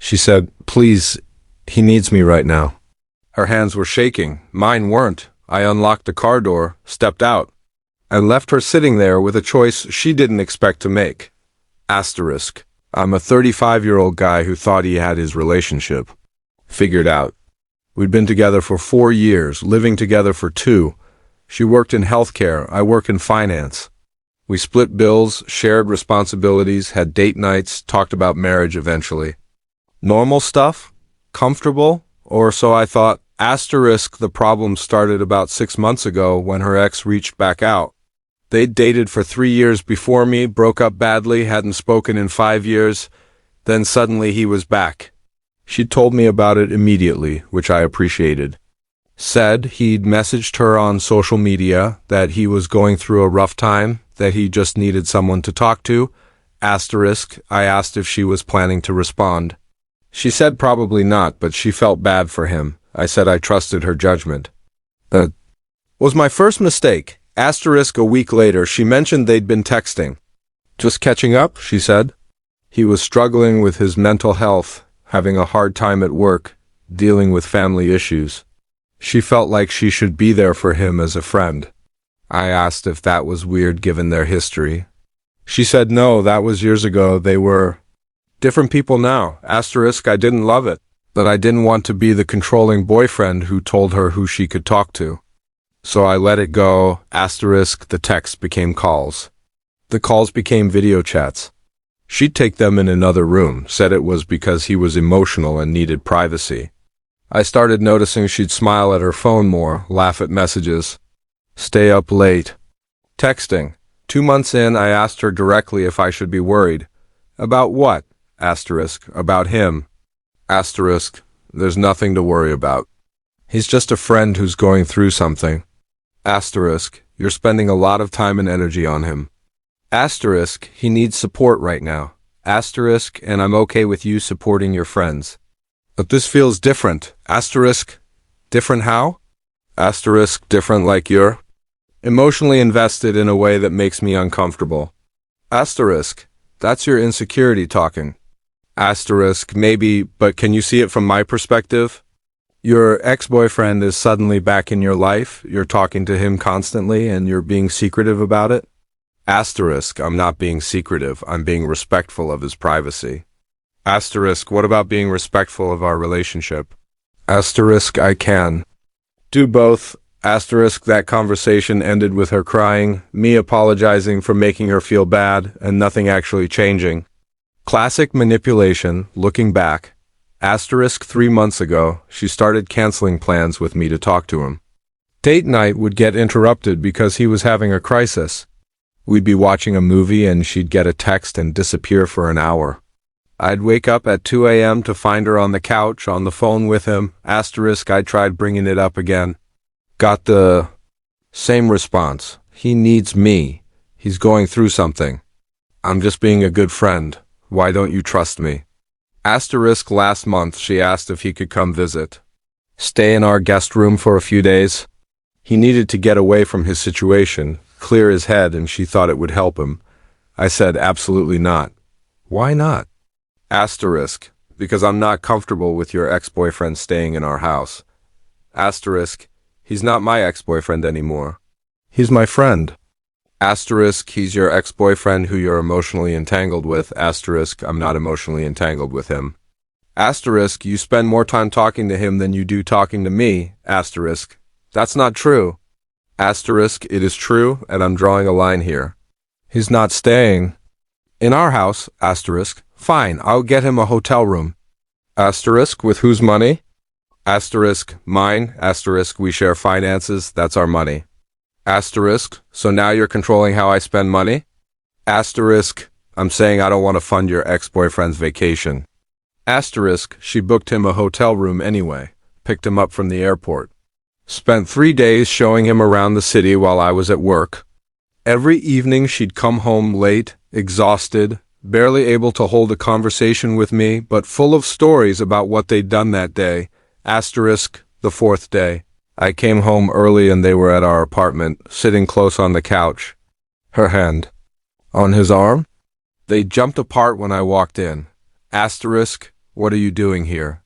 She said, "Please, he needs me right now." Her hands were shaking. Mine weren't. I unlocked the car door, stepped out, and left her sitting there with a choice she didn't expect to make. Asterisk. I'm a 35-year-old guy who thought he had his relationship figured out. We'd been together for 4 years, living together for 2. She worked in healthcare, I work in finance. We split bills, shared responsibilities, had date nights, talked about marriage eventually. Normal stuff? Comfortable? Or so I thought. Asterisk, the problem started about 6 months ago when her ex reached back out. They'd dated for 3 years before me, broke up badly, hadn't spoken in 5 years. Then suddenly he was back. She told me about it immediately, which I appreciated. Said he'd messaged her on social media that he was going through a rough time, that he just needed someone to talk to. Asterisk, I asked if she was planning to respond. She said probably not, but she felt bad for him. I said I trusted her judgment. That was my first mistake. Asterisk, a week later, she mentioned they'd been texting. Just catching up, she said. He was struggling with his mental health, having a hard time at work, dealing with family issues. She felt like she should be there for him as a friend. I asked if that was weird given their history. She said no, that was years ago. They were different people now. Asterisk, I didn't love it, but I didn't want to be the controlling boyfriend who told her who she could talk to. So I let it go. Asterisk, the texts became calls. The calls became video chats. She'd take them in another room, said it was because he was emotional and needed privacy. I started noticing she'd smile at her phone more, laugh at messages, stay up late. Texting. 2 months in, I asked her directly if I should be worried. About what? Asterisk, about him. Asterisk, there's nothing to worry about. He's just a friend who's going through something. Asterisk, you're spending a lot of time and energy on him. Asterisk, he needs support right now. Asterisk, and I'm okay with you supporting your friends. But this feels different. Asterisk, different how? Asterisk, different like you're emotionally invested in a way that makes me uncomfortable. Asterisk, that's your insecurity talking. Asterisk, maybe, but can you see it from my perspective? Your ex-boyfriend is suddenly back in your life, you're talking to him constantly, and you're being secretive about it? Asterisk, I'm not being secretive, I'm being respectful of his privacy. Asterisk, what about being respectful of our relationship? Asterisk, I can do both. Asterisk, that conversation ended with her crying, me apologizing for making her feel bad, and nothing actually changing. Classic manipulation, looking back. Asterisk, 3 months ago, she started canceling plans with me to talk to him. Date night would get interrupted because he was having a crisis. We'd be watching a movie and she'd get a text and disappear for an hour. I'd wake up at 2 a.m. to find her on the couch, on the phone with him. Asterisk, I tried bringing it up again. Got the same response. He needs me. He's going through something. I'm just being a good friend. Why don't you trust me? Asterisk, last month she asked if he could come visit. Stay in our guest room for a few days. He needed to get away from his situation, clear his head, and she thought it would help him. I said absolutely not. Why not? Asterisk, because I'm not comfortable with your ex-boyfriend staying in our house. Asterisk, he's not my ex-boyfriend anymore. He's my friend. Asterisk, he's your ex-boyfriend who you're emotionally entangled with. Asterisk, I'm not emotionally entangled with him. Asterisk, you spend more time talking to him than you do talking to me. Asterisk, that's not true. Asterisk, it is true, and I'm drawing a line here. He's not staying in our house. Asterisk, fine, I'll get him a hotel room. Asterisk, with whose money? Asterisk, mine. Asterisk, we share finances, that's our money. Asterisk, so now you're controlling how I spend money? Asterisk, I'm saying I don't want to fund your ex-boyfriend's vacation. Asterisk, she booked him a hotel room anyway, picked him up from the airport. Spent 3 days showing him around the city while I was at work. Every evening she'd come home late, exhausted, barely able to hold a conversation with me, but full of stories about what they'd done that day. Asterisk, the 4th day. I came home early and they were at our apartment, sitting close on the couch. Her hand on his arm? They jumped apart when I walked in. Asterisk, What are you doing here?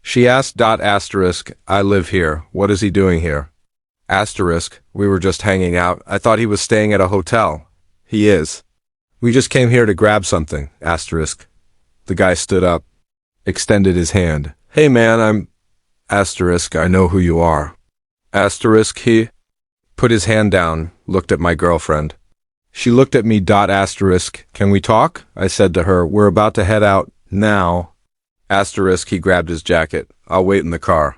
She asked. Asterisk, I live here. What is he doing here? Asterisk, we were just hanging out. I thought he was staying at a hotel. He is. We just came here to grab something. Asterisk. The guy stood up, extended his hand. Hey man, I'm... Asterisk, I know who you are. Asterisk, he put his hand down, looked at my girlfriend. She looked at me. Asterisk, can we talk? I said to her, we're about to head out now. Asterisk, he grabbed his jacket. I'll wait in the car.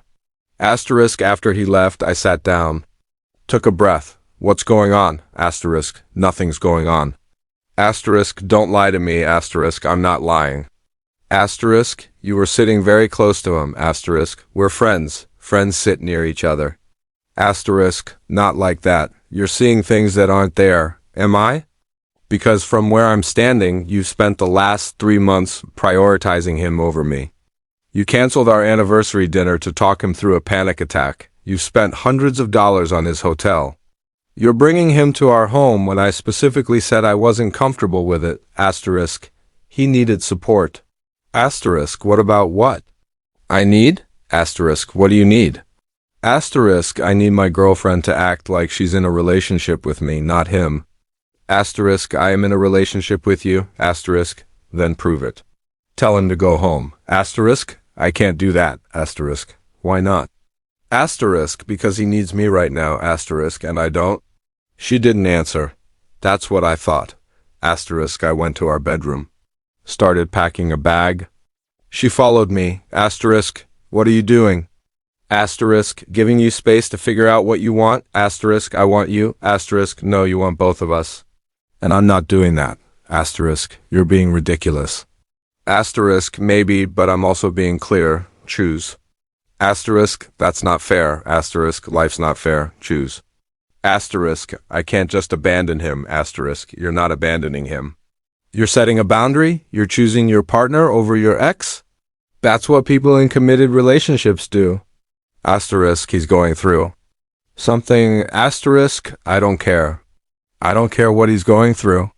Asterisk, after he left, I sat down. Took a breath. What's going on? Asterisk, nothing's going on. Asterisk, don't lie to me. Asterisk, I'm not lying. Asterisk, you were sitting very close to him. Asterisk, we're friends. Friends sit near each other. Asterisk, not like that. You're seeing things that aren't there. Am I? Because from where I'm standing, you've spent the last 3 months prioritizing him over me. You canceled our anniversary dinner to talk him through a panic attack. You've spent hundreds of dollars on his hotel. You're bringing him to our home when I specifically said I wasn't comfortable with it. Asterisk, he needed support. Asterisk, what about what? I need? Asterisk, what do you need? Asterisk, I need my girlfriend to act like she's in a relationship with me, not him. Asterisk, I am in a relationship with you. Asterisk, then prove it. Tell him to go home. Asterisk, I can't do that. Asterisk, why not? Asterisk, because he needs me right now. Asterisk, and I don't. She didn't answer. That's what I thought. Asterisk, I went to our bedroom. Started packing a bag. She followed me. Asterisk, what are you doing? Asterisk, giving you space to figure out what you want. Asterisk, I want you. Asterisk, no, you want both of us. And I'm not doing that. Asterisk, you're being ridiculous. Asterisk, maybe, but I'm also being clear. Choose. Asterisk, that's not fair. Asterisk, life's not fair. Choose. Asterisk, I can't just abandon him. Asterisk, you're not abandoning him. You're setting a boundary? You're choosing your partner over your ex? That's what people in committed relationships do. Asterisk, he's going through something. Asterisk, I don't care. I don't care what he's going through.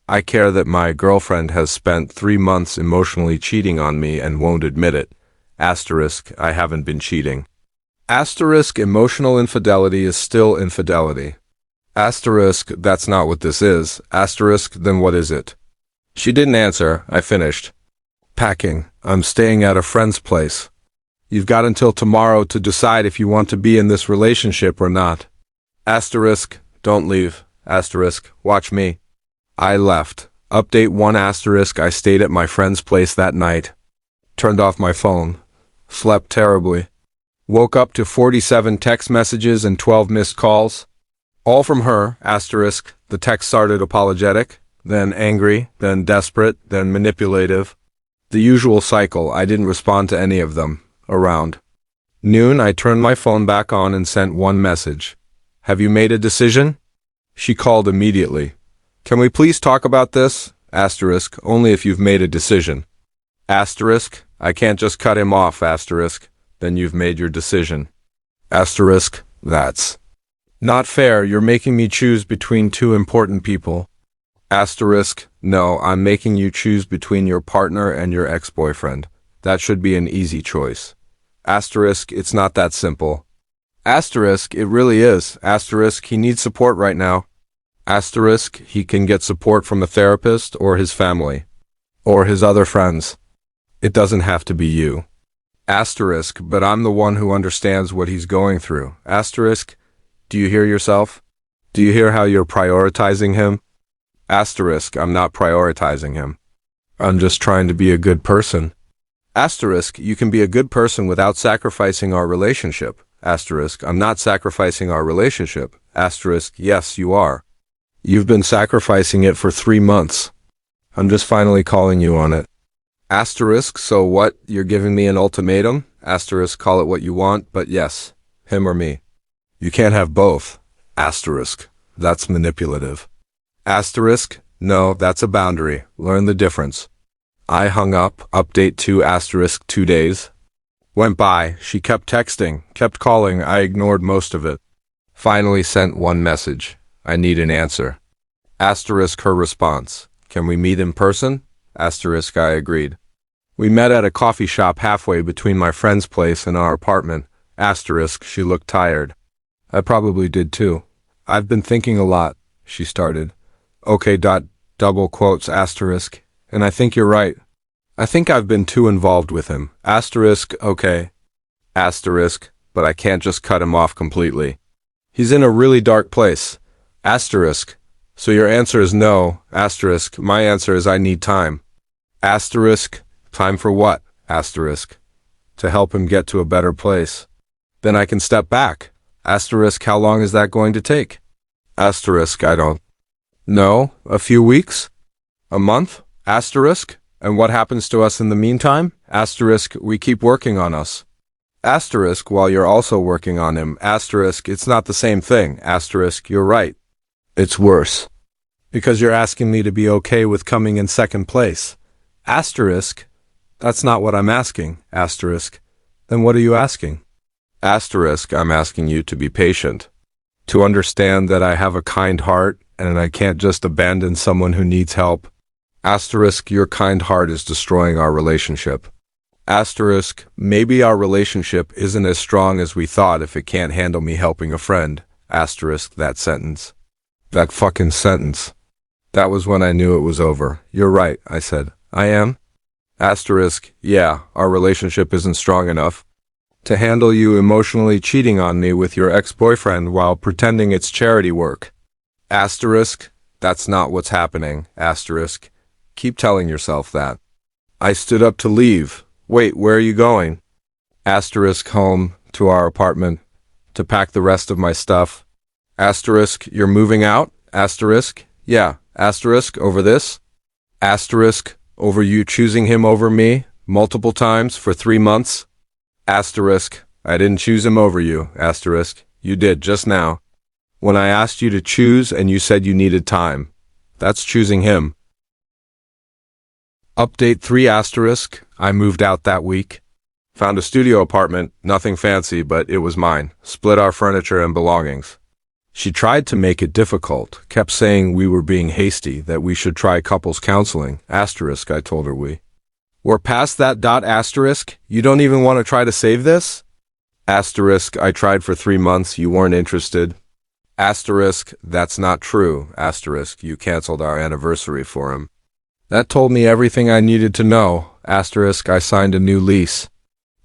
I care that my girlfriend has spent 3 months emotionally cheating on me and won't admit it. Asterisk, I haven't been cheating. Asterisk, emotional infidelity is still infidelity. Asterisk, that's not what this is. Asterisk, then what is it? She didn't answer. I finished packing. I'm staying at a friend's place. You've got until tomorrow to decide if you want to be in this relationship or not. Asterisk, don't leave. Asterisk, watch me. I left. Update 1 asterisk, I stayed at my friend's place that night. Turned off my phone. Slept terribly. Woke up to 47 text messages and 12 missed calls. All from her. Asterisk, the text started apologetic, then angry, then desperate, then manipulative. The usual cycle. I didn't respond to any of them. Around noon, I turned my phone back on and sent 1 message. Have you made a decision? She called immediately. Can we please talk about this? Asterisk, only if you've made a decision. Asterisk, I can't just cut him off. Asterisk, then you've made your decision. Asterisk, that's not fair. You're making me choose between 2 important people. Asterisk, no, I'm making you choose between your partner and your ex-boyfriend. That should be an easy choice. Asterisk, it's not that simple. Asterisk, it really is. Asterisk, he needs support right now. Asterisk, he can get support from a therapist or his family. Or his other friends. It doesn't have to be you. Asterisk, but I'm the one who understands what he's going through. Asterisk, do you hear yourself? Do you hear how you're prioritizing him? Asterisk, I'm not prioritizing him. I'm just trying to be a good person. Asterisk, you can be a good person without sacrificing our relationship. Asterisk, I'm not sacrificing our relationship. Asterisk, yes, you are. You've been sacrificing it for 3 months. I'm just finally calling you on it. Asterisk, so what? You're giving me an ultimatum? Asterisk, call it what you want, but yes, him or me. You can't have both. Asterisk, that's manipulative. Asterisk, no, that's a boundary. Learn the difference. I hung up. Update 2 asterisk 2 days. Went by. She kept texting, kept calling. I ignored most of it. Finally sent 1 message. I need an answer. Asterisk her response. Can we meet in person? Asterisk I agreed. We met at a coffee shop halfway between my friend's place and our apartment. Asterisk, she looked tired. I probably did too. I've been thinking a lot, she started. Okay. Double quotes asterisk. And I think you're right. I think I've been too involved with him. Asterisk, okay. Asterisk, but I can't just cut him off completely. He's in a really dark place. Asterisk. So your answer is no. Asterisk. My answer is I need time. Asterisk. Time for what? Asterisk. To help him get to a better place. Then I can step back. Asterisk. How long is that going to take? Asterisk. I don't know. A few weeks? A month? Asterisk. And what happens to us in the meantime? Asterisk. We keep working on us. Asterisk. While you're also working on him. Asterisk. It's not the same thing. Asterisk. You're right. It's worse. Because you're asking me to be okay with coming in second place. Asterisk. That's not what I'm asking. Asterisk. Then what are you asking? Asterisk. I'm asking you to be patient. To understand that I have a kind heart and I can't just abandon someone who needs help. Asterisk. Your kind heart is destroying our relationship. Asterisk. Maybe our relationship isn't as strong as we thought if it can't handle me helping a friend. Asterisk. That sentence. That fucking sentence. That was when I knew it was over. You're right, I said. I am? Asterisk. Yeah, our relationship isn't strong enough to handle you emotionally cheating on me with your ex-boyfriend while pretending it's charity work. Asterisk. That's not what's happening. Asterisk. Keep telling yourself that. I stood up to leave. Wait, where are you going? Asterisk. Home, to our apartment, to pack the rest of my stuff. Asterisk. You're moving out? Asterisk. Yeah. Asterisk. Over this? Asterisk. Over you choosing him over me multiple times for 3 months? Asterisk. I didn't choose him over you. Asterisk. You did just now. When I asked you to choose and you said you needed time. That's choosing him. Update 3 asterisk. I moved out that week. Found a studio apartment, nothing fancy, but it was mine. Split our furniture and belongings. She tried to make it difficult, kept saying we were being hasty, that we should try couples counseling. Asterisk, I told her we're past that. Asterisk, you don't even want to try to save this? Asterisk, I tried for 3 months, you weren't interested. Asterisk, that's not true. Asterisk, you canceled our anniversary for him. That told me everything I needed to know. Asterisk, I signed a new lease.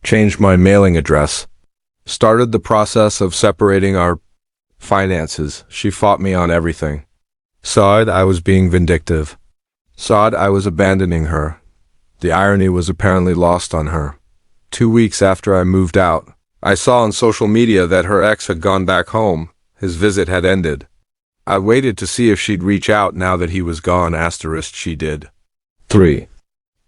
Changed my mailing address. Started the process of separating our finances. She fought me on everything. Sawed I was being vindictive. Sawed I was abandoning her. The irony was apparently lost on her. 2 weeks after I moved out, I saw on social media that her ex had gone back home. His visit had ended. I waited to see if she'd reach out now that he was gone. Asterisk, she did. 3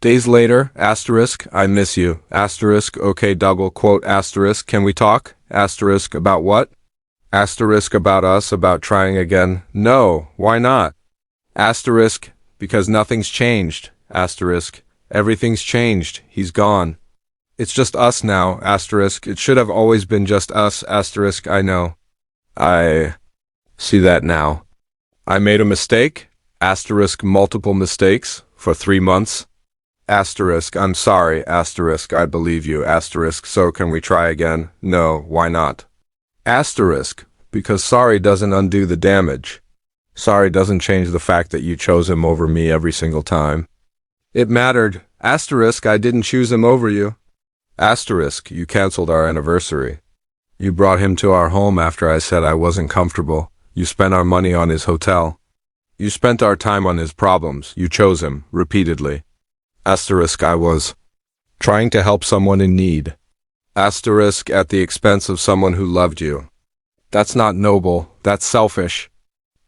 days later, asterisk, I miss you. Asterisk, okay, double quote, asterisk, can we talk? Asterisk, about what? Asterisk, about us, about trying again. No, why not? Asterisk, because nothing's changed. Asterisk, everything's changed. He's gone. It's just us now. Asterisk, it should have always been just us. Asterisk, I know. I see that now. I made a mistake. Asterisk, multiple mistakes for 3 months. Asterisk, I'm sorry. Asterisk, I believe you. Asterisk, so can we try again? No, why not? Asterisk, because sorry doesn't undo the damage. Sorry doesn't change the fact that you chose him over me every single time. It mattered. Asterisk, I didn't choose him over you. Asterisk, you canceled our anniversary. You brought him to our home after I said I wasn't comfortable. You spent our money on his hotel. You spent our time on his problems. You chose him, repeatedly. Asterisk, I was trying to help someone in need. Asterisk, at the expense of someone who loved you. That's not noble. That's selfish.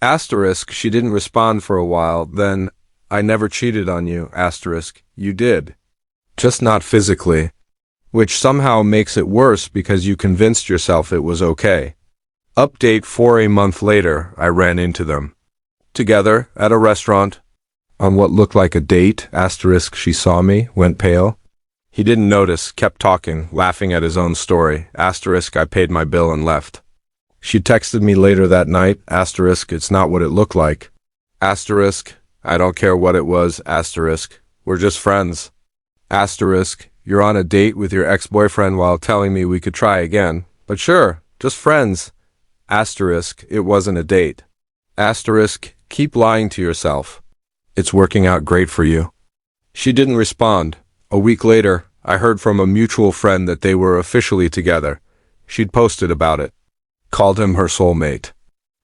Asterisk, she didn't respond for a while. Then, I never cheated on you. Asterisk, you did. Just not physically. Which somehow makes it worse because you convinced yourself it was okay. Update 4 a month later, I ran into them. Together, at a restaurant. On what looked like a date. Asterisk, she saw me, went pale. He didn't notice, kept talking, laughing at his own story. Asterisk, I paid my bill and left. She texted me later that night. Asterisk, it's not what it looked like. Asterisk, I don't care what it was. Asterisk, we're just friends. Asterisk, you're on a date with your ex-boyfriend while telling me we could try again. But sure, just friends. Asterisk, it wasn't a date. Asterisk, keep lying to yourself. It's working out great for you. She didn't respond. A week later, I heard from a mutual friend that they were officially together. She'd posted about it. Called him her soulmate.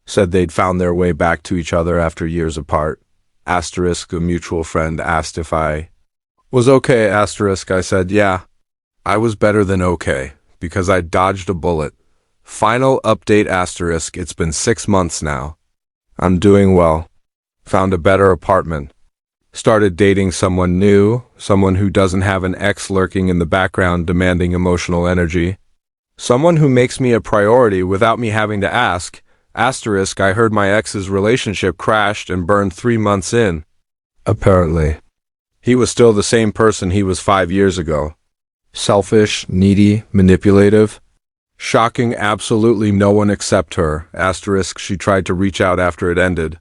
Said they'd found their way back to each other after years apart. Asterisk, a mutual friend asked if I was okay. Asterisk, I said, yeah. I was better than okay, because I dodged a bullet. Final update. Asterisk, it's been 6 months now. I'm doing well. Found a better apartment. Started dating someone new, someone who doesn't have an ex lurking in the background demanding emotional energy. Someone who makes me a priority without me having to ask. Asterisk, I heard my ex's relationship crashed and burned 3 months in. Apparently. He was still the same person he was 5 years ago. Selfish, needy, manipulative. Shocking, absolutely no one except her. Asterisk, she tried to reach out after it ended.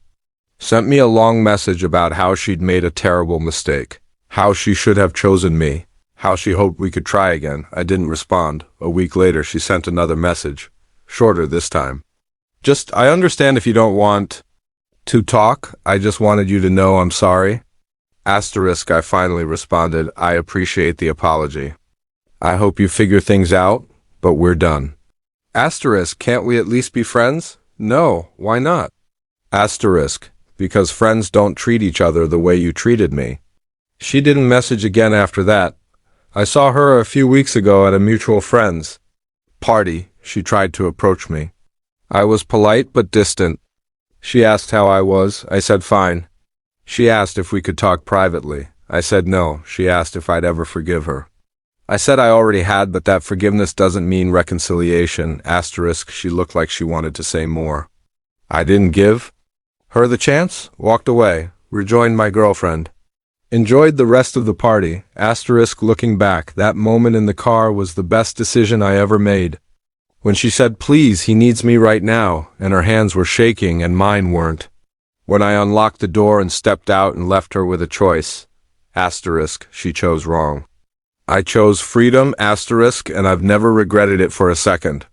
Sent me a long message about how she'd made a terrible mistake. How she should have chosen me. How she hoped we could try again. I didn't respond. A week later, she sent another message. Shorter this time. Just, I understand if you don't want to talk. I just wanted you to know I'm sorry. Asterisk, I finally responded. I appreciate the apology. I hope you figure things out, but we're done. Asterisk, can't we at least be friends? No, why not? Asterisk, because friends don't treat each other the way you treated me. She didn't message again after that. I saw her a few weeks ago at a mutual friend's party. She tried to approach me. I was polite but distant. She asked how I was. I said fine. She asked if we could talk privately. I said no. She asked if I'd ever forgive her. I said I already had, but that forgiveness doesn't mean reconciliation. Asterisk, she looked like she wanted to say more. I didn't give her the chance, walked away, rejoined my girlfriend. Enjoyed the rest of the party. Asterisk, looking back, that moment in the car was the best decision I ever made. When she said, please, he needs me right now, and her hands were shaking and mine weren't. When I unlocked the door and stepped out and left her with a choice. Asterisk, she chose wrong. I chose freedom, asterisk, and I've never regretted it for a second.